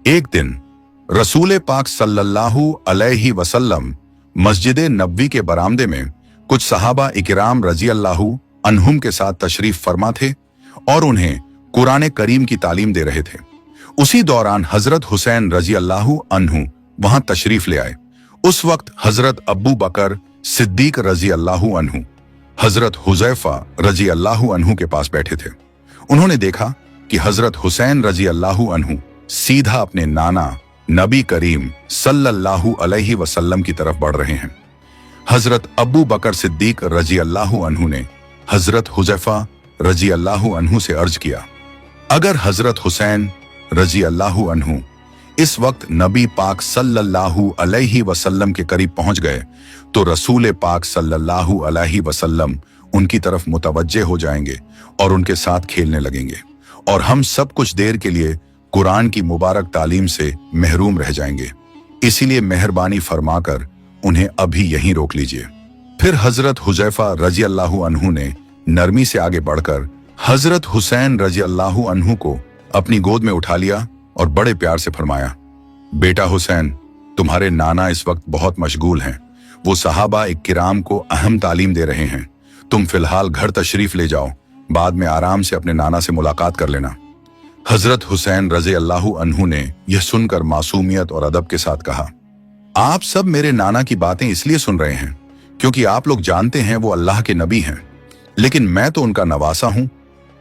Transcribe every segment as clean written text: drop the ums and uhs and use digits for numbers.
एक दिन रसूल पाक सल्लल्लाहु अलैहि वसल्लम मस्जिद नबवी के बरामदे में कुछ सहाबा इकराम रजी अल्लाहु अन्हुम के साथ तशरीफ फरमा थे और उन्हें कुरान करीम की तालीम दे रहे थे। उसी दौरान हजरत हुसैन रजी अल्लाहु अन्हु वहां तशरीफ ले आए। उस वक्त हजरत अब्बू बकर सिद्दीक रजी अल्लाहु अन्हु हजरत हुजैफा रजी अल्लाहु अन्हु के पास बैठे थे। उन्होंने देखा कि हजरत हुसैन रजी अल्लाहु अन्हु सीधा अपने नाना नबी करीम सल्लल्लाहु अलैहि वसल्लम की तरफ बढ़ रहे हैं। हजरत अब्बू बकर सिद्दीक रजी अल्लाहु अन्हु ने हजरत हुजैफा रजी अल्लाहु अन्हु से अर्ज किया, अगर हजरत हुसैन रजी अल्लाहु अन्हु इस वक्त नबी पाक सल्लल्लाहु अलैहि वसल्लम के करीब पहुंच गए तो रसूल पाक सल्लल्लाहु अलैहि वसल्लम उनकी तरफ मुतवज्जे हो जाएंगे और उनके साथ खेलने लगेंगे और हम सब कुछ देर के लिए कुरान की मुबारक तालीम से महरूम रह जाएंगे। इसीलिए मेहरबानी फरमाकर उन्हें अभी यहीं रोक लीजिए। फिर हजरत हुजैफा रजी अल्लाहु अन्हु ने नरमी से आगे बढ़कर हजरत हुसैन रजी अल्लाहु अन्हु को अपनी गोद में उठा लिया और बड़े प्यार से फरमाया, बेटा हुसैन, तुम्हारे नाना इस वक्त बहुत मशगूल हैं। वो सहाबा इकराम को अहम तालीम दे रहे हैं। तुम फिलहाल घर तशरीफ ले जाओ, बाद में आराम से अपने नाना से मुलाकात कर लेना। हजरत हुसैन रजी अल्लाहु अन्हु ने यह सुनकर मासूमियत और अदब के साथ कहा, आप सब मेरे नाना की बातें इसलिए सुन रहे हैं क्योंकि आप लोग जानते हैं वो अल्लाह के नबी हैं, लेकिन मैं तो उनका नवासा हूं।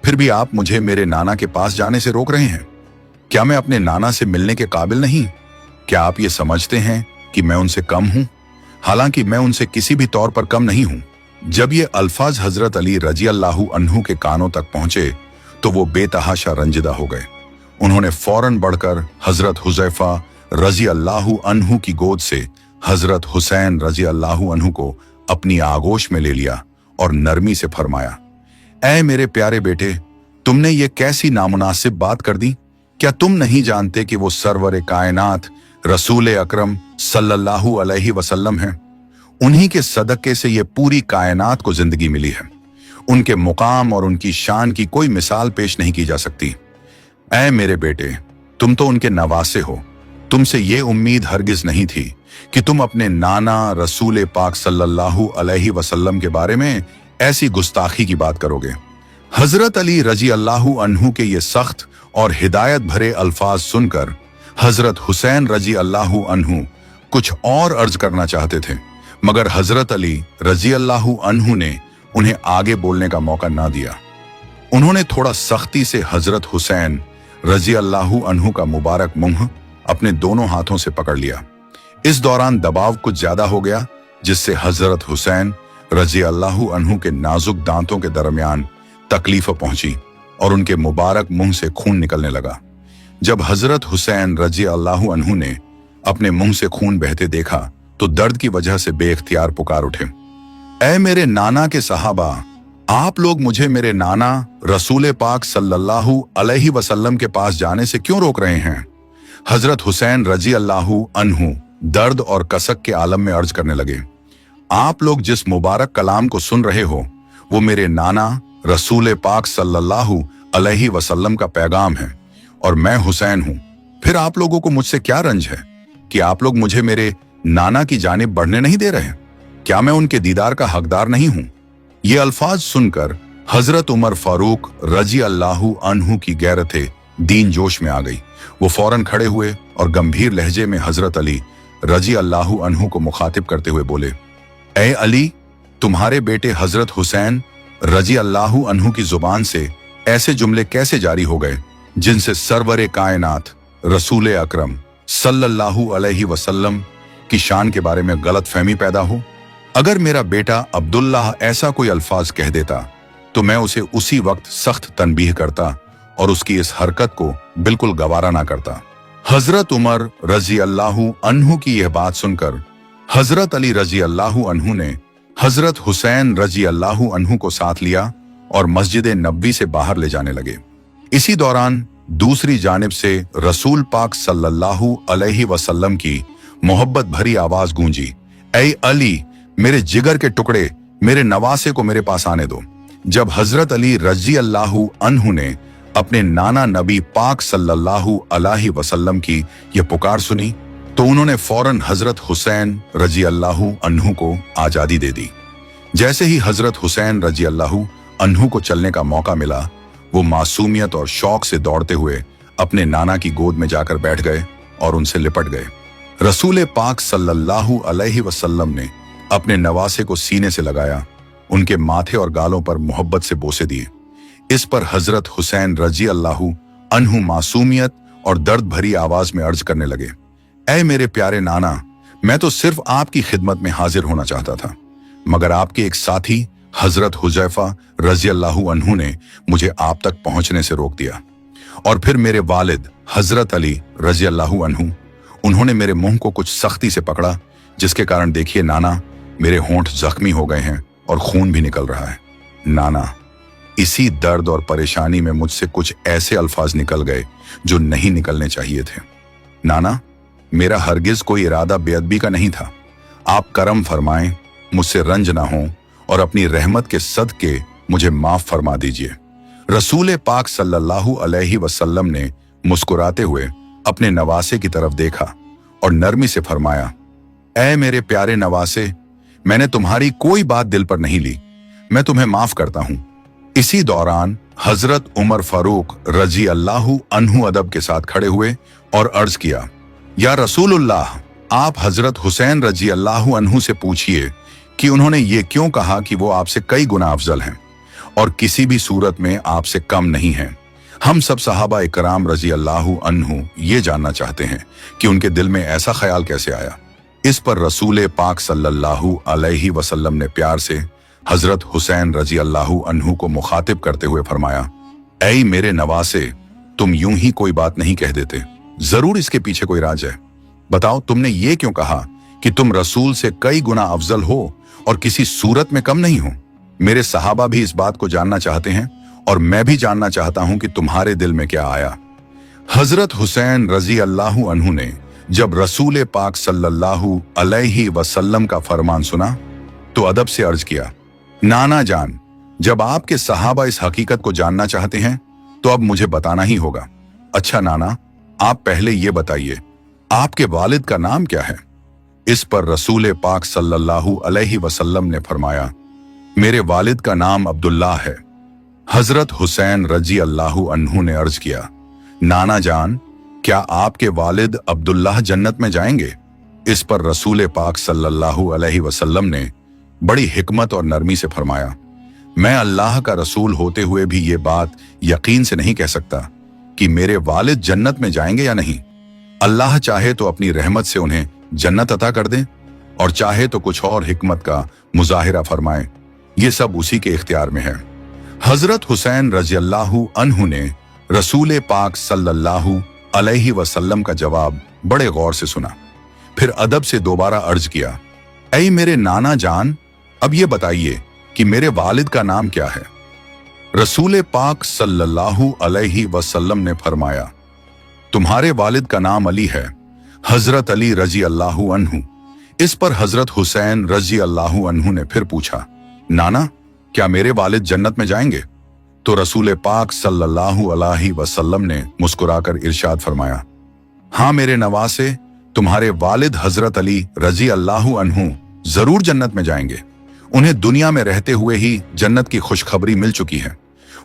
फिर भी आप मुझे मेरे नाना के पास जाने से रोक रहे हैं। क्या मैं अपने नाना से मिलने के काबिल नहीं? क्या आप ये समझते हैं कि मैं उनसे कम हूं? हालांकि मैं उनसे किसी भी तौर पर कम नहीं हूं। जब ये अल्फाज हजरत अली रजी अल्लाहु अन्हु के कानों तक पहुंचे तो वो बेतहाशा रंजिदा हो गए। उन्होंने फौरन बढ़कर हजरत हुजैफा रजी अल्लाहु अन्हु की गोद से हजरत हुसैन रजी अल्लाहु अन्हु को अपनी आगोश में ले लिया और नरमी से फरमाया, ऐ मेरे प्यारे बेटे, तुमने ये कैसी नामुनासिब बात कर दी? क्या तुम नहीं जानते कि वो सरवर कायनात रसूल अकरम सल्लल्लाहु अलैहि वसल्लम हैं? उन्हीं के सदक़े से ये पूरी कायनात को जिंदगी मिली है। उनके मुकाम और उनकी शान की कोई मिसाल पेश नहीं की जा सकती। ऐ मेरे बेटे, तुम तो उनके नवासे हो। तुमसे ये उम्मीद हरगिज नहीं थी कि तुम अपने नाना रसूल पाक सल्लल्लाहु अलैहि वसल्लम के बारे में ऐसी गुस्ताखी की बात करोगे। हजरत अली रजी अल्लाहु अन्हु के ये सख्त और हिदायत भरे अल्फाज सुनकर हजरत हुसैन रजी अल्लाहु अन्हु कुछ और अर्ज करना चाहते थे, मगर हजरत अली रजी अल्लाहु अन्हु ने उन्हें आगे बोलने का मौका ना दिया। उन्होंने थोड़ा सख्ती से हजरत हुसैन रजी अल्लाहु अन्हु का मुबारक मुंह अपने दोनों हाथों से पकड़ लिया। इस दौरान दबाव कुछ ज्यादा हो गया, जिससे हजरत हुसैन रजी अल्लाहु अन्हु के नाजुक दांतों के दरमियान तकलीफ पहुंची और उनके मुबारक मुंह से खून निकलने लगा। जब हजरत हुसैन रजी अल्लाहु अन्हु ने अपने मुंह से खून बहते देखा तो दर्द की वजह से बेख्तियार पुकार उठे, ऐ मेरे नाना के सहाबा, आप लोग मुझे मेरे नाना रसूल पाक सल्लल्लाहु अलैहि वसल्लम के पास जाने से क्यों रोक रहे हैं? हजरत हुसैन रजी अल्लाहु अन्हु दर्द और कसक के आलम में अर्ज करने लगे, आप लोग जिस मुबारक कलाम को सुन रहे हो वो मेरे नाना रसूल पाक सल्लल्लाहु अलैहि वसल्लम का पैगाम है और मैं हुसैन हूं। फिर आप लोगों को मुझसे क्या रंज है कि आप लोग मुझे मेरे नाना की जानिब बढ़ने नहीं दे रहे? क्या मैं उनके दीदार का हकदार नहीं हूं? ये अल्फाज सुनकर हजरत उमर फारूक रजी अल्लाहु अन्हु की गैरते दीन जोश में आ गई। वो फौरन खड़े हुए और गंभीर लहजे में हजरत अली रजी अल्लाहु अन्हु को मुखातिब करते हुए बोले, ऐ अली, तुम्हारे बेटे हजरत हुसैन रजी अल्लाहु अन्हु की जुबान से ऐसे जुमले कैसे जारी हो गए जिनसे सरवर कायनात रसूल अकरम सल्लल्लाहु अलैहि वसल्लम की शान के बारे में गलत फहमी पैदा हो? अगर मेरा बेटा अब्दुल्लाह ऐसा कोई अल्फाज कह देता तो मैं उसे उसी वक्त सख्त तनबीह करता और उसकी इस हरकत को बिल्कुल गवारा ना करता। हजरत उमर रजी अल्लाहु अन्हु की यह बात सुनकर हजरत अली रजी अल्लाहु अन्हु ने हजरत हुसैन रजी अल्लाहु अन्हु को साथ लिया और मस्जिद नबवी से बाहर ले जाने लगे। इसी दौरान दूसरी जानिब से रसूल पाक सल्लल्लाहु अलैहि वसल्लम की मोहब्बत भरी आवाज गूंजी, ऐ अली, मेरे जिगर के टुकड़े, मेरे नवासे को मेरे पास आने दो। जब हजरत अली रजी अल्लाहु अन्हु ने अपने नाना नबी पाक सल्लल्लाहु अलैहि वसल्लम की यह पुकार सुनी तो उन्होंने फौरन हजरत हुसैन रजी अल्लाहु अन्हु को आजादी दे दी। जैसे ही हजरत हुसैन रजी अल्लाहु अन्हु को चलने का मौका मिला, वो मासूमियत और शौक से दौड़ते हुए अपने नाना की गोद में जाकर बैठ गए और उनसे लिपट गए। रसूल पाक सल्लल्लाहु अलैहि वसल्लम ने अपने नवासे को सीने से लगाया, उनके माथे और गालों पर मोहब्बत से बोसे दिए। इस पर हजरत हुसैन रजी अल्लाहु अन्हु मासूमियत और दर्द भरी आवाज में अर्ज करने लगे, ऐ मेरे प्यारे नाना, मैं तो सिर्फ आपकी खिदमत में हाजिर होना चाहता था, मगर आपके एक साथी हजरत हुजैफा रजी अल्लाहु अन्हु ने मुझे आप तक पहुंचने से रोक दिया। और फिर मेरे वालिद हजरत अली रजी अल्लाहु अन्हु, उन्होंने मेरे मुंह को कुछ सख्ती से पकड़ा, जिसके कारण देखिए नाना, मेरे होंठ जख्मी हो गए हैं और खून भी निकल रहा है। नाना, इसी दर्द और परेशानी में मुझसे कुछ ऐसे अल्फाज निकल गए जो नहीं निकलने चाहिए थे। नाना, मेरा हरगिज कोई इरादा बेअदबी का नहीं था। आप करम फरमाएं, मुझसे रंज ना हो और अपनी रहमत के सदके मुझे माफ फरमा दीजिए। रसूल पाक सल्लल्लाहु अलैहि वसल्लम ने मुस्कुराते हुए अपने नवासे की तरफ देखा और नरमी से फरमाया, ऐ मेरे प्यारे नवासे, मैंने तुम्हारी कोई बात दिल पर नहीं ली, मैं तुम्हें माफ करता हूं। इसी दौरान हजरत उमर फारूक रजी अल्लाहु अन्हु अदब के साथ खड़े हुए और अर्ज किया, या रसूलुल्लाह, आप हजरत हुसैन रजी अल्लाहु अन्हु से पूछिए कि उन्होंने ये क्यों कहा कि वो आपसे कई गुना अफजल हैं और किसी भी सूरत में आपसे कम नहीं हैं। हम सब सहाबा इकराम रजी अल्लाहु अन्हु ये जानना चाहते हैं कि उनके दिल में ऐसा ख्याल कैसे आया। इस पर रसूल पाक सल्लल्लाहु अलैहि वसल्लम ने प्यार से हजरत हुसैन रजी अल्लाहु अन्हु को मुखातिब करते हुए फरमाया, ऐ मेरे नवासे, तुम यूं ही कोई बात नहीं कह देते, जरूर इसके पीछे कोई राज है। बताओ, तुमने ये क्यों कहा कि तुम रसूल से कई गुना अफजल हो और किसी सूरत में कम नहीं हो? मेरे सहाबा भी इस बात को जानना चाहते हैं और मैं भी जानना चाहता हूं कि तुम्हारे दिल में क्या आया। हजरत हुसैन रजी अल्लाहु अन्हु ने जब रसूल पाक सल्लल्लाहु अलैहि वसल्लम का फरमान सुना तो अदब से अर्ज किया, नाना जान, जब आपके सहाबा इस हकीकत को जानना चाहते हैं तो अब मुझे बताना ही होगा। अच्छा नाना, आप पहले ये बताइए, आपके वालिद का नाम क्या है? इस पर रसूल पाक सल्लल्लाहु अलैहि वसल्लम ने फरमाया, मेरे वालिद का नाम अब्दुल्लाह है। हजरत हुसैन रजी अल्लाहु अन्हु ने अर्ज किया, नाना जान, क्या आपके वालिद अब्दुल्लाह जन्नत में जाएंगे? इस पर रसूल पाक सल्लल्लाहु अलैहि वसल्लम ने बड़ी हिकमत और नरमी से फरमाया, मैं अल्लाह का रसूल होते हुए भी ये बात यकीन से नहीं कह सकता कि मेरे वालिद जन्नत में जाएंगे या नहीं। अल्लाह चाहे तो अपनी रहमत से उन्हें जन्नत अता कर दे और चाहे तो कुछ और हिकमत का मुजाहिरा फरमाए, ये सब उसी के इख्तियार में है। हजरत हुसैन रजी अल्लाहु अन्हु ने रसूल पाक सल्लल्लाहु अलैहि वसल्लम का जवाब बड़े गौर से सुना, फिर अदब से दोबारा अर्ज किया, ऐ मेरे नाना जान, अब ये बताइए कि मेरे वालिद का नाम क्या है? रसूल पाक सल्लल्लाहु अलैहि वसल्लम ने फरमाया, तुम्हारे वालिद का नाम अली है, हजरत अली रजी अल्लाहु अन्हु। इस पर हजरत हुसैन रजी अल्लाहु अन्हु ने फिर पूछा, नाना, क्या मेरे वालिद जन्नत में जाएंगे? तो रसूल पाक सल्लल्लाहु अलैहि वसल्लम ने मुस्कुराकर इरशाद फरमाया, हाँ मेरे नवासे, तुम्हारे वालिद हजरत अली रजी अल्लाहु अन्हु जरूर जन्नत में जाएंगे। उन्हें दुनिया में रहते हुए ही जन्नत की खुशखबरी मिल चुकी है।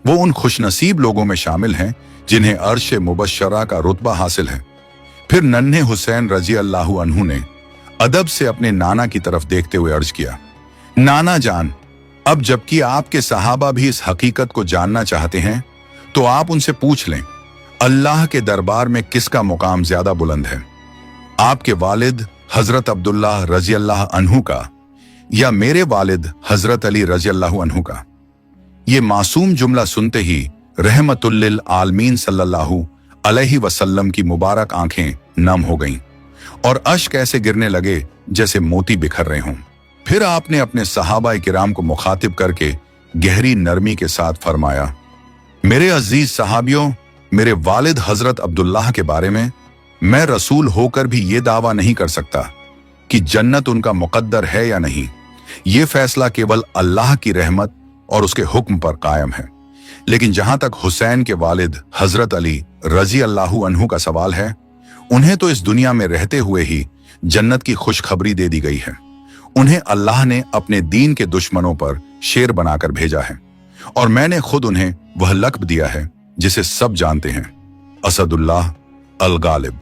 वो उन खुशनसीब लोगों में शामिल हैं जिन्हें अर्श मुबश्शरा का रुतबा हासिल है। फिर नन्हे हुसैन रजी अल्लाहु अन्हु ने अदब से अपने नाना की तरफ देखते हुए अर्ज किया, नाना जान, अब जबकि आपके सहाबा भी इस हकीकत को जानना चाहते हैं तो आप उनसे पूछ लें, अल्लाह के दरबार में किसका मुकाम ज्यादा बुलंद है, आपके वालिद हजरत अब्दुल्लाह रजी अल्लाह अन्हु का या मेरे वालिद हजरत अली रजी अल्लाहु अन्हु का? ये मासूम जुमला सुनते ही रहमतुल्लिल आलमीन सल्लल्लाहु अलैहि वसल्लम की मुबारक आंखें नम हो गईं और अश्क ऐसे गिरने लगे जैसे मोती बिखर रहे हों। फिर आपने अपने सहाबा किराम को मुखातिब करके गहरी नरमी के साथ फरमाया, मेरे अजीज सहाबियों, मेरे वालिद हजरत अब्दुल्लाह के बारे में मैं रसूल होकर भी ये दावा नहीं कर सकता कि जन्नत उनका मुकद्दर है या नहीं। ये फैसला केवल अल्लाह की रहमत और उसके हुक्म पर कायम है। लेकिन जहां तक हुसैन के वालिद हजरत अली रजी अल्लाहु अन्हु का सवाल है, उन्हें तो इस दुनिया में रहते हुए ही जन्नत की खुशखबरी दे दी गई है। उन्हें अल्लाह ने अपने दीन के दुश्मनों पर शेर बनाकर भेजा है, और मैंने खुद उन्हें वह लक़ब दिया है जिसे सब जानते हैं, असदुल्लाह अल गालिब।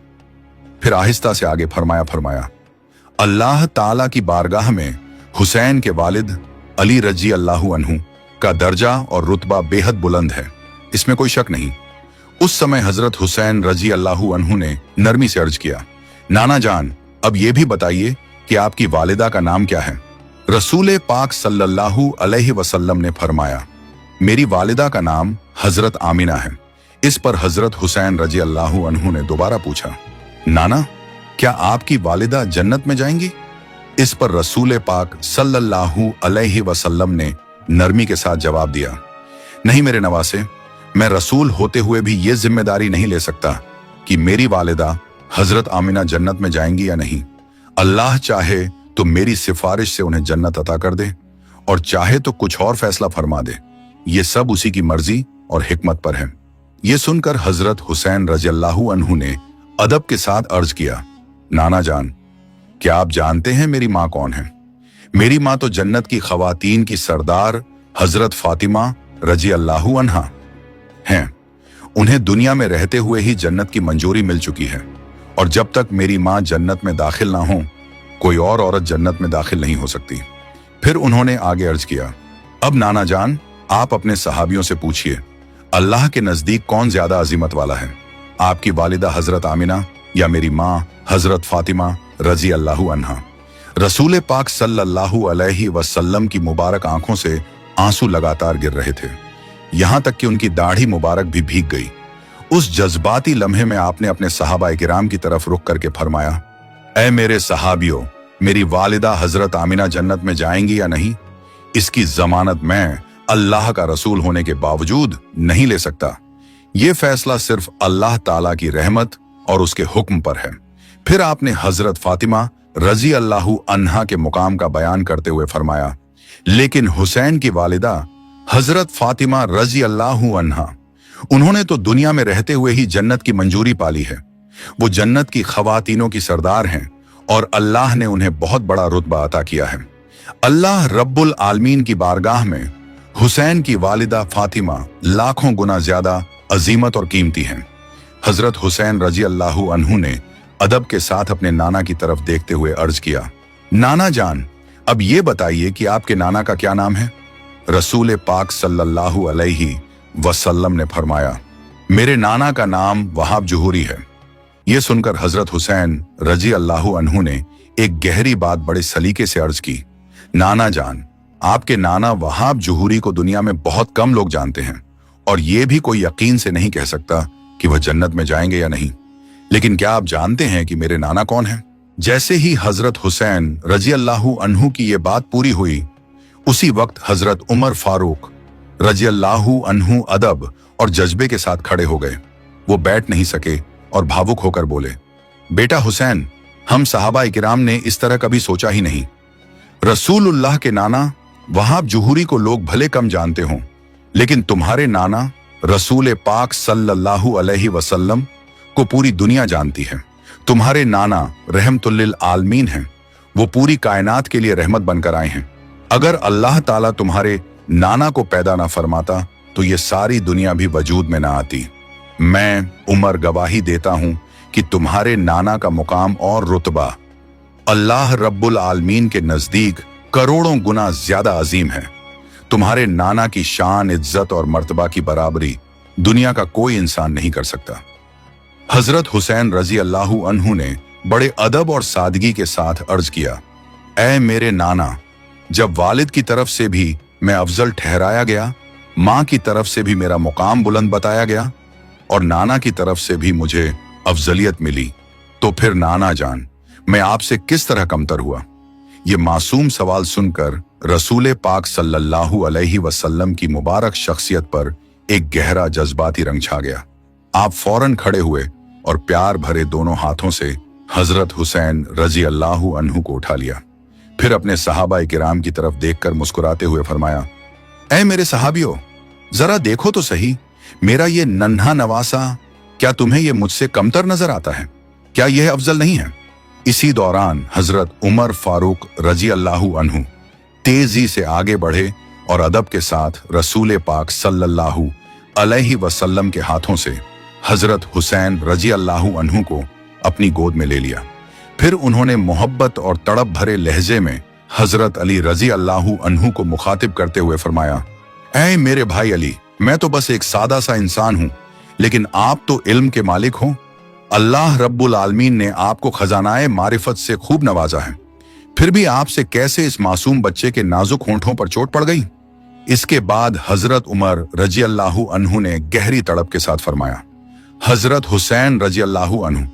फिर आहिस्ता से आगे फरमाया अल्लाह ताला की बारगाह में हुसैन के वालिद अली रजी अल्लाहु अन्हु का दर्जा और रुतबा बेहद बुलंद है, इसमें कोई शक नहीं। उस समय हजरत हुसैन रजी अल्लाहु अन्हु ने नरमी से अर्ज किया, नाना जान, अब यह भी बताइए कि आपकी वालिदा का नाम क्या है। रसूल पाक सल्लल्लाहु अलैहि वसल्लम ने फरमाया, मेरी वालिदा का नाम हजरत आमिना है। इस पर हजरत हुसैन रजी अल्लाहु अन्हु ने दोबारा पूछा, नाना, क्या आपकी वालिदा जन्नत में जाएंगी? इस पर रसूल पाक सल्लल्लाहु अलैहि वसल्लम ने नरमी के साथ जवाब दिया, नहीं मेरे नवासे, मैं रसूल होते हुए भी ये जिम्मेदारी नहीं ले सकता कि मेरी वालिदा हजरत आमिना जन्नत में जाएंगी या नहीं। अल्लाह चाहे तो मेरी सिफारिश से उन्हें जन्नत अता कर दे, और चाहे तो कुछ और फैसला फरमा दे। ये सब उसी की मर्जी और हिकमत पर है। ये सुनकर हजरत हुसैन रज़ियल्लाहु अन्हु ने अदब के साथ अर्ज किया, नाना जान, क्या आप जानते हैं मेरी माँ कौन है? मेरी माँ तो जन्नत की खवातीन की सरदार हजरत फातिमा रज़ियल्लाहु अन्हा हैं। उन्हें दुनिया में रहते हुए ही जन्नत की मंजूरी मिल चुकी है, और जब तक मेरी माँ जन्नत में दाखिल ना हो, कोई और औरत जन्नत में दाखिल नहीं हो सकती। फिर उन्होंने आगे अर्ज किया, अब नाना जान, आप अपने सहाबियों से पूछिए, अल्लाह के नजदीक कौन ज्यादा अजीमत वाला है, आपकी वालिदा हजरत आमिना या मेरी माँ हजरत फातिमा रजी अल्लाहु अन्हा। रसूल पाक सल्लल्लाहु अलैहि वसल्लम की मुबारक आंखों से आंसू लगातार गिर रहे थे, यहां तक कि उनकी दाढ़ी मुबारक भी भीग गई। उस जज्बाती लम्हे में आपने अपने सहाबाए किराम की तरफ रुख करके फरमाया, ऐ मेरे सहाबियों, मेरी वालिदा हजरत आमिना जन्नत में जाएंगी या नहीं, इसकी जमानत मैं अल्लाह का रसूल होने के बावजूद नहीं ले सकता। यह फैसला सिर्फ अल्लाह ताला की रहमत और उसके हुक्म पर है। फिर आपने हजरत फातिमा रजी अल्लाहु अन्हा के मुकाम का बयान करते हुए फरमाया, लेकिन हुसैन की वालिदा हजरत फातिमा रजी अल्लाहु अन्हा, उन्होंने तो दुनिया में रहते हुए ही जन्नत की मंजूरी पाली है। वो जन्नत की खवातीनों की सरदार हैं, और अल्लाह ने उन्हें बहुत बड़ा रुतबा अता किया है। अल्लाह रब्बुल आलमीन की बारगाह में हुसैन की वालिदा फातिमा लाखों गुना ज्यादा अजीमत और कीमती हैं। हजरत हुसैन रजी अल्लाहु अन्हु ने अदब के साथ अपने नाना की तरफ देखते हुए अर्ज किया, नाना जान, अब ये बताइए कि आपके नाना का क्या नाम है? रसूल पाक सल्लल्लाहु अलैहि वसल्लम ने फरमाया, मेरे नाना का नाम वहाब जुहूरी है। यह सुनकर हजरत हुसैन रजी अल्लाहु अन्हु ने एक गहरी बात बड़े सलीके से अर्ज की, नाना जान, आपके नाना वहाब जुहूरी को दुनिया में बहुत कम लोग जानते हैं, और यह भी कोई यकीन से नहीं कह सकता कि वह जन्नत में जाएंगे या नहीं। लेकिन क्या आप जानते हैं कि मेरे नाना कौन है? जैसे ही हजरत हुसैन रजी अल्लाहु अन्हु की यह बात पूरी हुई, उसी वक्त हजरत उमर फारूक रजी अल्लाहु अन्हु अदब और जज्बे के साथ खड़े हो गए। वो बैठ नहीं सके और भावुक होकर बोले, बेटा हुसैन, हम सहाबा किराम ने इस तरह कभी सोचा ही नहीं। रसूलुल्लाह के नाना वहाब जुहूरी को लोग भले कम जानते हों, लेकिन तुम्हारे नाना रसूल पाक सल्लल्लाहु अलैहि वसल्लम को पूरी दुनिया जानती है। तुम्हारे नाना रहमतुल्लिल आलमीन हैं, वो पूरी कायनात के लिए रहमत बनकर आए हैं। अगर अल्लाह ताला तुम्हारे नाना को पैदा ना फरमाता तो ये सारी दुनिया भी वजूद में ना आती। मैं उमर गवाही देता हूं कि तुम्हारे नाना का मुकाम और रुतबा अल्लाह रब्बुल आलमीन के नजदीक करोड़ों गुना ज्यादा अजीम है। तुम्हारे नाना की शान, इज्जत और मर्तबा की बराबरी दुनिया का कोई इंसान नहीं कर सकता। हजरत हुसैन रजी अल्लाहु अन्हु ने बड़े अदब और सादगी के साथ अर्ज किया, ऐ मेरे नाना, जब वालिद की तरफ से भी मैं अफजल ठहराया गया, माँ की तरफ से भी मेरा मुकाम बुलंद बताया गया, और नाना की तरफ से भी मुझे अफजलियत मिली, तो फिर नाना जान, मैं आपसे किस तरह कमतर हुआ? ये मासूम सवाल सुनकर रसूल पाक सल्लल्लाहु अलैहि वसल्लम की मुबारक शख्सियत पर एक गहरा जज्बाती रंग छा गया। आप फौरन खड़े हुए और प्यार भरे दोनों हाथों से हजरत हुसैन रजी अल्लाहु अन्हु को उठा लिया। फिर अपने सहाबा किराम की तरफ देखकर मुस्कुराते हुए फरमाया, ऐ मेरे सहाबियों, जरा देखो तो सही, मेरा ये नन्हा नवासा, क्या तुम्हें ये मुझसे कमतर नजर आता है? क्या यह अफजल नहीं है? इसी दौरान हजरत उमर फारूक रजी अल्लाहु अन्हु तेजी से आगे बढ़े और अदब के साथ रसूल पाक सल्लल्लाहु अलैहि वसल्लम के हाथों से हजरत हुसैन रजी अल्लाहु अन्हु को अपनी गोद में ले लिया। फिर उन्होंने मोहब्बत और तड़प भरे लहजे में हजरत अली रजी अल्लाहु अन्हु को मुखातिब करते हुए फरमाया, ऐ मेरे भाई अली, मैं तो बस एक सादा सा इंसान हूं, लेकिन आप तो इल्म के मालिक हो। अल्लाह रब्बुल आलमीन ने आपको खजानाए मारिफत से खूब नवाजा है, फिर भी आपसे कैसे इस मासूम बच्चे के नाजुक होंठों पर चोट पड़ गई? इसके बाद हजरत उमर रजी अल्लाहु अन्हु ने गहरी तड़प के साथ फरमाया, हजरत हुसैन रजी अल्लाहु अन्हु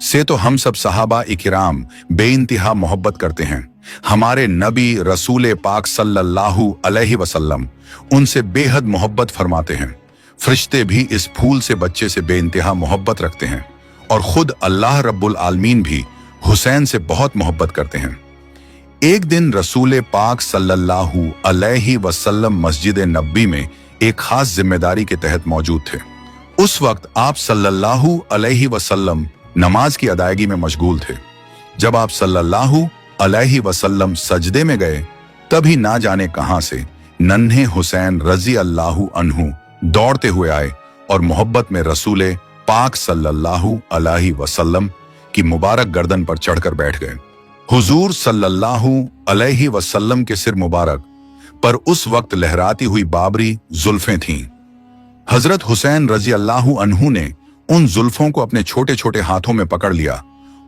से तो हम सब सहाबा इकराम बेइंतहा मोहब्बत करते हैं। हमारे नबी रसूल पाक सल्लल्लाहु अलैहि वसल्लम उनसे बेहद मोहब्बत फरमाते हैं। फरिश्ते भी इस फूल से बच्चे से बेइंतहा मोहब्बत रखते हैं और खुद अल्लाह रब्बुल आलमीन भी हुसैन से बहुत मोहब्बत करते हैं। एक दिन रसूल पाक सल्लल्लाहु अलैहि वसल्लम मस्जिद नबी में एक खास जिम्मेदारी के तहत मौजूद थे। उस वक्त आप सल्लल्लाहु अलैहि वसल्लम नमाज की अदायगी में मशगूल थे। जब आप सल्लल्लाहु अलैहि वसल्लम सजदे में गए, तभी ना जाने कहां से नन्हे हुसैन रजी अल्लाहु अन्हु दौड़ते हुए आए और मोहब्बत में रसूल पाक सल्लल्लाहु अलैहि वसल्लम की मुबारक गर्दन पर चढ़कर बैठ गए। हुजूर सल्लल्लाहु अलैहि वसल्लम के सिर मुबारक पर उस वक्त लहराती हुई बाबरी जुल्फें थीं। हजरत हुसैन रजी अल्लाहु अन्हु ने उन जुल्फों को अपने छोटे छोटे हाथों में पकड़ लिया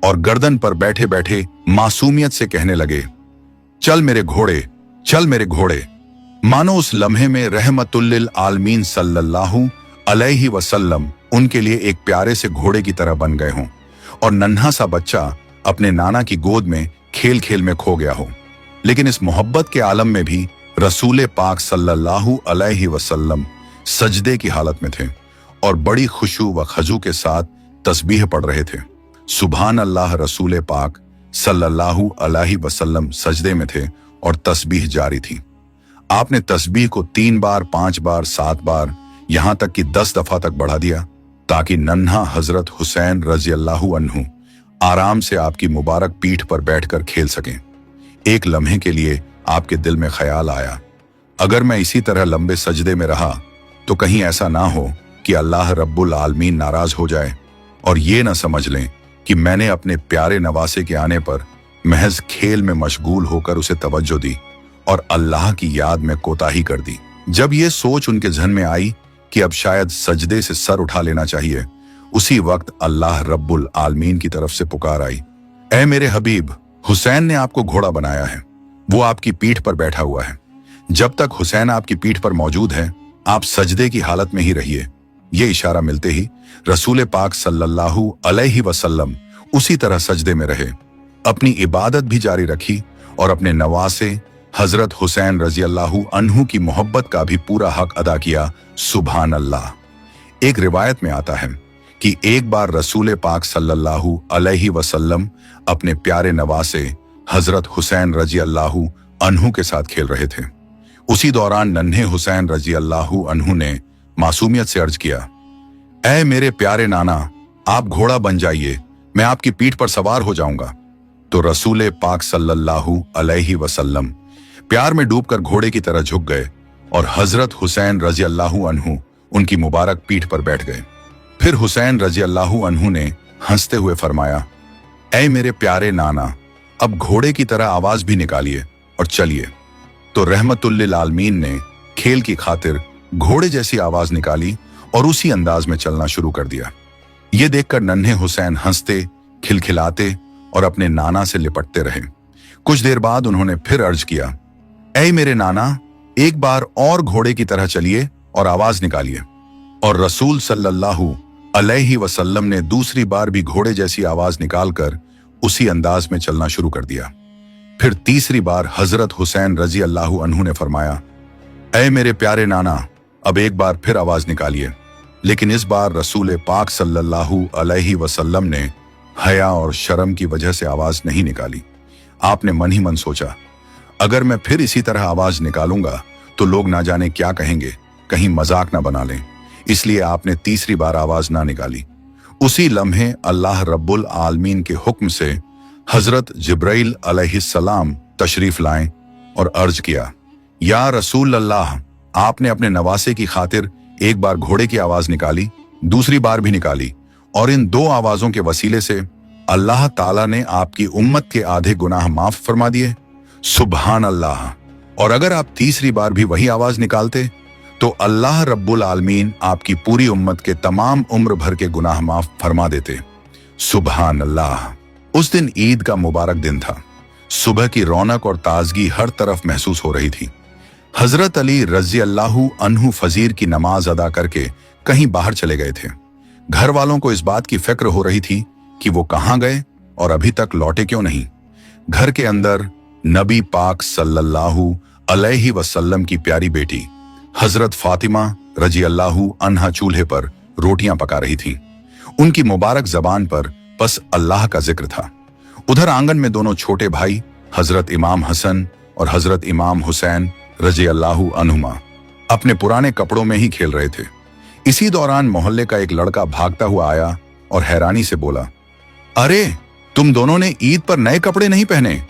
और गर्दन पर बैठे बैठे मासूमियत से कहने लगे, चल मेरे घोड़े, चल मेरे घोड़े। मानो उस लम्हे में रहमतुल्लिल आलमीन सल्लल्लाहु अलैहि वसल्लम उनके लिए एक प्यारे से घोड़े की तरह बन गए हों और नन्हा सा बच्चा अपने नाना की गोद में खेल खेल में खो गया हो। लेकिन इस मोहब्बत के आलम में भी रसूल पाक सल्लल्लाहु अलैहि वसल्लम सजदे की हालत में थे और बड़ी खुशू व खजू के साथ तस्बीह पढ़ रहे थे। सुभान अल्लाह, रसूल पाक सल्लल्लाहु अलैहि वसल्लम सजदे में थे और तस्बीह जारी थी। आपने तस्बीह को 3 बार, 5 बार, 7 बार, यहां तक कि 10 दफा तक बढ़ा दिया ताकि नन्हा हजरत हुसैन रजी अल्लाहु अन्हु आराम से आपकी मुबारक पीठ पर बैठकर खेल सकें। एक लम्हे के लिए आपके दिल में ख्याल आया, अगर मैं इसी तरह लंबे सजदे में रहा तो कहीं ऐसा ना हो कि अल्लाह रब्बुल आलमीन नाराज हो जाए और ये ना समझ लें कि मैंने अपने प्यारे नवासे के आने पर महज खेल में मशगूल होकर उसे तवज्जो दी और अल्लाह की याद में कोताही कर दी। जब ये सोच उनके जहन में आई कि अब शायद सजदे से सर उठा लेना चाहिए, उसी वक्त अल्लाह रब्बुल आलमीन की तरफ से पुकार आई, ऐ मेरे हबीब, हुसैन ने आपको घोड़ा बनाया है, वो आपकी पीठ पर बैठा हुआ है। जब तक हुसैन आपकी पीठ पर मौजूद है, आप सजदे की हालत में ही रहिए। ये इशारा मिलते ही रसूल पाक सल्लल्लाहु अलैहि वसल्लम उसी तरह सजदे में रहे, अपनी इबादत भी जारी रखी और अपने नवासे हजरत हुसैन रजी अल्लाहु अन्हु की मोहब्बत का भी पूरा हक अदा किया। सुभान अल्लाह। एक रिवायत में आता है कि एक बार रसूल पाक सल्लल्लाहु अलैहि वसल्लम अपने प्यारे नवासे हजरत हुसैन रजी अल्लाहु अन्हु के साथ खेल रहे थे। उसी दौरान नन्हे हुसैन रजी अल्लाहु अन्हु ने मासूमियत से अर्ज किया, ऐ मेरे प्यारे नाना, आप घोड़ा बन जाइए, मैं आपकी पीठ पर सवार हो जाऊंगा। तो रसूल पाक सल्लल्लाहु अलैहि वसल्लम प्यार में डूबकर घोड़े की तरह झुक गए और हजरत हुसैन रजी अल्लाहु अन्हु उनकी मुबारक पीठ पर बैठ गए। फिर हुसैन रजी अल्लाहु अन्हु ने हंसते हुए फरमाया, ऐ मेरे प्यारे नाना, अब घोड़े की तरह आवाज भी निकालिए और चलिए। तो रहमतुल्लिल आलमीन ने खेल की खातिर घोड़े जैसी आवाज निकाली और उसी अंदाज में चलना शुरू कर दिया। ये देखकर नन्हे हुसैन हंसते, खिलखिलाते और अपने नाना से लिपटते रहे। कुछ देर बाद उन्होंने फिर अर्ज किया, ऐ मेरे नाना, एक बार और घोड़े की तरह चलिए और आवाज निकालिए। और रसूल सल्लल्लाहु अलैहि वसल्लम ने दूसरी बार भी घोड़े जैसी आवाज निकालकर उसी अंदाज में चलना शुरू कर दिया। फिर तीसरी बार हजरत हुसैन रजी अल्लाहु अन्हु ने फरमाया, ऐ मेरे प्यारे नाना, अब एक बार फिर आवाज निकालिए। लेकिन इस बार रसूल पाक सल्लल्लाहु अलैहि वसल्लम ने हया और शर्म की वजह से आवाज नहीं निकाली। आपने मन ही मन सोचा, अगर मैं फिर इसी तरह आवाज निकालूंगा तो लोग ना जाने क्या कहेंगे कहीं मजाक ना बना लें, इसलिए आपने तीसरी बार आवाज ना निकाली। उसी लम्हे अल्लाह रब्बुल आलमीन के हुक्म से हजरत जिब्राइल अलैहिस्सलाम तशरीफ लाएं और अर्ज किया, या रसूल अल्लाह, आपने अपने नवासे की खातिर एक बार घोड़े की आवाज निकाली, दूसरी बार भी निकाली, और इन दो आवाजों के वसीले से अल्लाह ताला ने आपकी उम्मत के आधे गुनाह माफ फरमा दिए। सुबहान अल्लाह। और अगर आप तीसरी बार भी वही आवाज निकालते तो अल्लाह रब्बुल आलमीन आपकी पूरी उम्मत के तमाम उम्र भर के गुनाह माफ फरमा देते। सुबहान अल्लाह। उस दिन ईद का मुबारक दिन था। सुबह की रौनक और ताजगी हर तरफ महसूस हो रही थी। हजरत अली रजी अल्लाहु अन्हु फजीर की नमाज अदा करके कहीं बाहर चले गए थे। घर वालों को इस बात की फिक्र हो रही थी कि वो कहाँ गए और अभी तक लौटे क्यों नहीं। घर के अंदर नबी पाक सल्लल्लाहु अलैहि वसल्लम की प्यारी बेटी हजरत फातिमा रजी अल्लाहु अन्हा चूल्हे पर रोटियां पका रही थी। उनकी मुबारक जबान पर बस अल्लाह का जिक्र था। उधर आंगन में दोनों छोटे भाई हजरत इमाम हसन और हजरत इमाम हुसैन रजी अल्लाहु अन्हुमा अपने पुराने कपड़ों में ही खेल रहे थे। इसी दौरान मोहल्ले का एक लड़का भागता हुआ आया और हैरानी से बोला, अरे तुम दोनों ने ईद पर नए कपड़े नहीं पहने?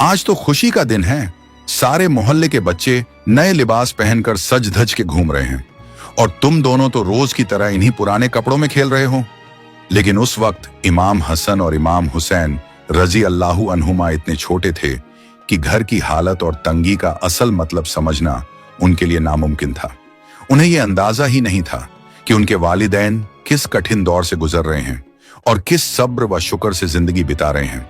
आज तो खुशी का दिन है। सारे मोहल्ले के बच्चे नए लिबास पहनकर सज धज के घूम रहे हैं और तुम दोनों तो रोज की तरह इन्हीं पुराने कपड़ों में खेल रहे हो। लेकिन उस वक्त इमाम हसन और इमाम हुसैन रजी अल्लाहु अन्हुमा इतने छोटे थे कि घर की हालत और तंगी का असल मतलब समझना उनके लिए नामुमकिन था। उन्हें यह अंदाजा ही नहीं था कि उनके वालिदैन किस कठिन दौर से गुजर रहे हैं और किस सब्र व शुक्र से जिंदगी बिता रहे हैं।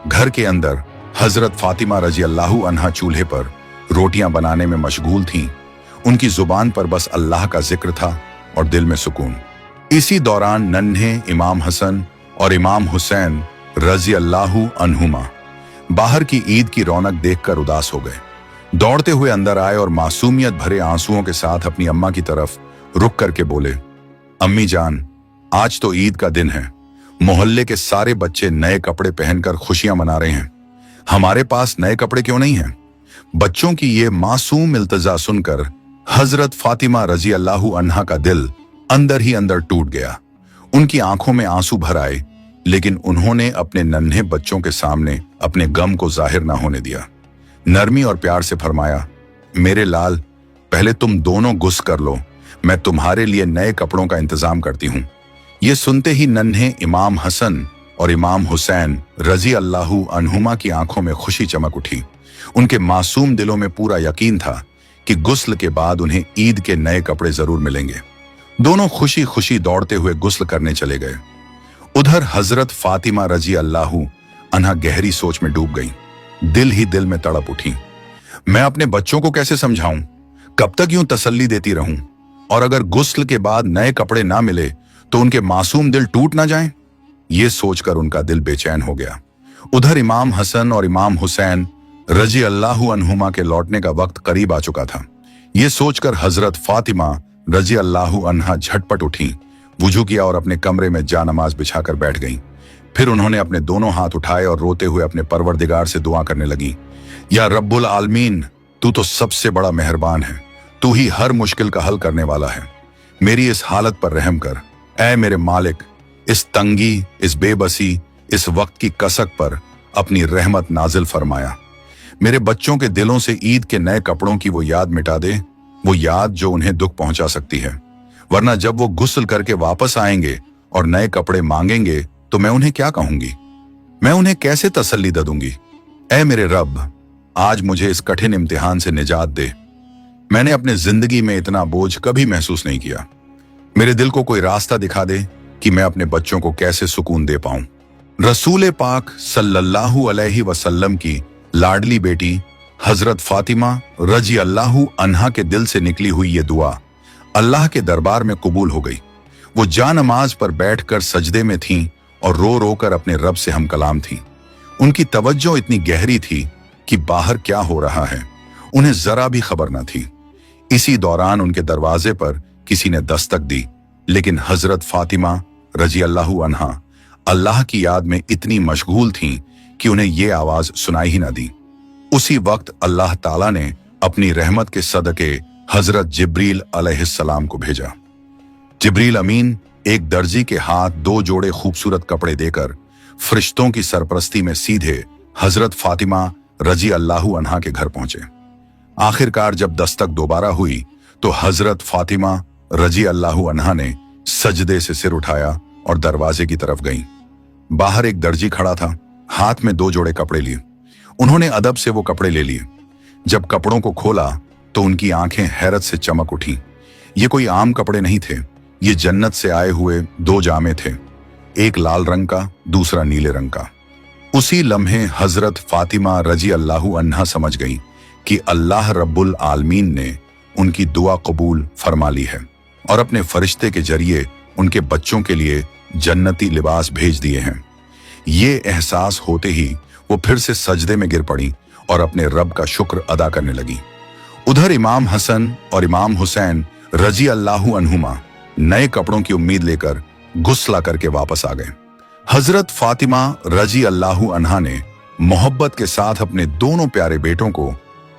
घर के अंदर हजरत फातिमा रजी अल्लाहु अन्हा चूल्हे पर रोटियां बनाने में मशगूल थीं। उनकी जुबान पर बस अल्लाह का जिक्र था और दिल में सुकून। इसी दौरान नन्हे इमाम हसन और इमाम हुसैन रजी अल्लाहु अन्हुमा बाहर की ईद की रौनक देखकर उदास हो गए। दौड़ते हुए अंदर आए और मासूमियत भरे आंसुओं के साथ अपनी अम्मा की तरफ रुक करके बोले, अम्मी जान, आज तो ईद का दिन है। मोहल्ले के सारे बच्चे नए कपड़े पहनकर खुशियां मना रहे हैं। हमारे पास नए कपड़े क्यों नहीं हैं? बच्चों की ये मासूम इल्तजा सुनकर हजरत फातिमा रजी अल्लाहु अन्हा का दिल अंदर ही अंदर टूट गया। उनकी आंखों में आंसू भर आए, लेकिन उन्होंने अपने नन्हे बच्चों के सामने अपने गम को जाहिर ना होने दिया। नरमी और प्यार से फरमाया, मेरे लाल, पहले तुम दोनों गुस्स कर लो, मैं तुम्हारे लिए नए कपड़ों का इंतजाम करती हूँ। ये सुनते ही नन्हे इमाम हसन और इमाम हुसैन रजी अल्लाहु अन्हुमा की आंखों में खुशी चमक उठी। उनके मासूम दिलों में पूरा यकीन था कि गुस्ल के बाद उन्हें ईद के नए कपड़े जरूर मिलेंगे। दोनों खुशी खुशी दौड़ते हुए गुस्ल करने चले गए। उधर हजरत फातिमा रजी अल्लाहु अन्हा गहरी सोच में डूब गई। दिल ही दिल में तड़प उठी। मैं अपने बच्चों को कैसे समझाऊं? कब तक यूं तसल्ली देती रहूं? और अगर गुस्ल के बाद नए कपड़े ना मिले तो उनके मासूम दिल टूट ना जाएं? ये सोचकर उनका दिल बेचैन हो गया। उधर इमाम हसन और इमाम हुसैन रजी अल्लाहु अन्हुमा के लौटने का वक्त करीब आ चुका था। ये सोचकर हजरत फातिमा रजी अल्लाहु अन्हा झटपट उठी, वुजू किया और अपने कमरे में जानमाज बिछाकर बैठ गईं। फिर उन्होंने अपने दोनों हाथ उठाए और रोते हुए अपने परवरदिगार से दुआ करने लगी, या रब्बुल आलमीन, तू तो सबसे बड़ा मेहरबान है, तू ही हर मुश्किल का हल करने वाला है। मेरी इस हालत पर रहम कर। ऐ मेरे मालिक, इस तंगी, इस बेबसी, इस वक्त की कसक पर अपनी रहमत नाजिल फरमाया। मेरे बच्चों के दिलों से ईद के नए कपड़ों की वो याद मिटा दे, वो याद जो उन्हें दुख पहुंचा सकती है। वरना जब वो गुस्ल करके वापस आएंगे और नए कपड़े मांगेंगे तो मैं उन्हें क्या कहूंगी? मैं उन्हें कैसे तसल्ली दे दूंगी? ऐ मेरे रब, आज मुझे इस कठिन इम्तिहान से निजात दे। मैंने अपने जिंदगी में इतना बोझ कभी महसूस नहीं किया। मेरे दिल को कोई रास्ता दिखा दे कि मैं अपने बच्चों को कैसे सुकून दे पाऊं। रसूल पाक सल्लल्लाहु अलैहि वसल्लम की लाडली बेटी हजरत फातिमा रजी अल्लाहु अन्हा के दिल से निकली हुई ये दुआ अल्लाह के दरबार में कबूल हो गई। वो जानमाज पर बैठकर सजदे में थीं और रो रो कर अपने रब से हम कलाम थीं। उनकी तवज्जो इतनी गहरी थी कि बाहर क्या हो रहा है उन्हें जरा भी खबर न थी। इसी दौरान उनके दरवाजे पर किसी ने दस्तक दी, लेकिन हजरत फातिमा रजी अल्लाहु अन्हा अल्लाह की याद में इतनी मशगूल थीं कि उन्हें ये आवाज सुनाई ही न दी। उसी वक्त अल्लाह ताला ने अपनी रहमत के सदके हजरत जिब्रील अलैहिस्सलाम को भेजा। जिब्रील अमीन एक दर्जी के हाथ 2 जोड़े खूबसूरत कपड़े देकर फरिश्तों की सरपरस्ती में सीधे हजरत फातिमा रजी अल्लाहु अन्हा के घर पहुंचे। आखिरकार जब दस्तक दोबारा हुई तो हजरत फातिमा रजी अल्लाहु अन्हा ने सजदे से सिर उठाया और दरवाजे की तरफ गईं। बाहर एक दर्जी खड़ा था, हाथ में 2 जोड़े कपड़े लिए। उन्होंने अदब से वो कपड़े ले लिए। जब कपड़ों को खोला तो उनकी आंखें हैरत से चमक उठी। ये कोई आम कपड़े नहीं थे, ये जन्नत से आए हुए 2 जामे थे, एक लाल रंग का, दूसरा नीले रंग का। उसी लम्हे हजरत फातिमा रजी अल्लाहु अन्हा समझ गई कि अल्लाह रब्बुल आलमीन ने उनकी दुआ कबूल फरमा ली है और अपने फरिश्ते के जरिए उनके बच्चों के लिए जन्नती लिबास भेज दिए हैं। ये एहसास होते ही वो फिर से सजदे में गिर पड़ी और अपने रब का शुक्र अदा करने लगी। उधर इमाम हसन और इमाम हुसैन रजी अल्लाहु अन्हुमा नए कपड़ों की उम्मीद लेकर गुस्ला करके वापस आ गए। हजरत फातिमा रजी अल्लाहु अन्हा ने मोहब्बत के साथ अपने दोनों प्यारे बेटों को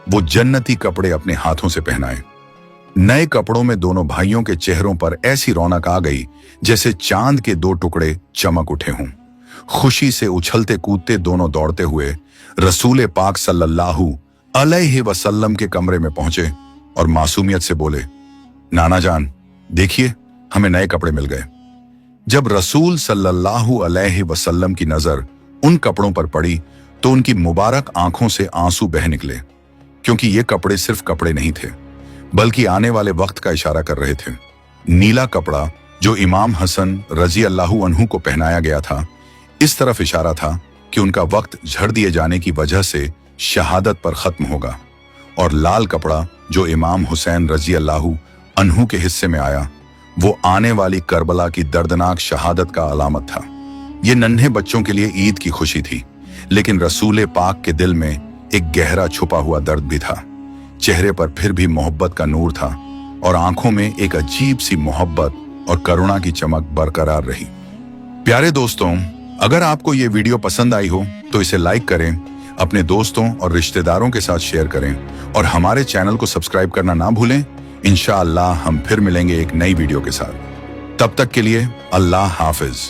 वो जन्नती कपड़े अपने हाथों से पहनाए। नए कपड़ों में दोनों भाइयों के चेहरों पर ऐसी रौनक आ गई जैसे चांद के 2 टुकड़े चमक उठे हों। खुशी से उछलते कूदते दोनों दौड़ते हुए रसूल पाक सल्लल्लाहु अलैहि वसल्लम के कमरे में पहुंचे और मासूमियत से बोले, नाना जान देखिए, हमें नए कपड़े मिल गए। जब रसूल सल्लल्लाहु अलैहि वसल्लम की नजर उन कपड़ों पर पड़ी तो उनकी मुबारक आंखों से आंसू बह निकले, क्योंकि ये कपड़े सिर्फ कपड़े नहीं थे बल्कि आने वाले वक्त का इशारा कर रहे थे। नीला कपड़ा जो इमाम हसन रजी अल्लाहु अन्हु को पहनाया गया था, इस तरफ इशारा था कि उनका वक्त झड़ दिए जाने की वजह से शहादत पर खत्म होगा, और लाल कपड़ा जो इमाम हुसैन रजी अल्लाहु अन्हु के हिस्से में आया, वो आने वाली करबला की दर्दनाक शहादत का अलामत था। ये नन्हे बच्चों के लिए ईद की खुशी थी, लेकिन रसूल पाक के दिल में एक गहरा छुपा हुआ दर्द भी था। चेहरे पर फिर भी मोहब्बत का नूर था और आंखों में एक अजीब सी मोहब्बत और करुणा की चमक बरकरार रही। प्यारे दोस्तों, अगर आपको ये वीडियो पसंद आई हो तो इसे लाइक करें, अपने दोस्तों और रिश्तेदारों के साथ शेयर करें और हमारे चैनल को सब्सक्राइब करना ना भूलें। इंशाअल्लाह हम फिर मिलेंगे एक नई वीडियो के साथ। तब तक के लिए अल्लाह हाफिज।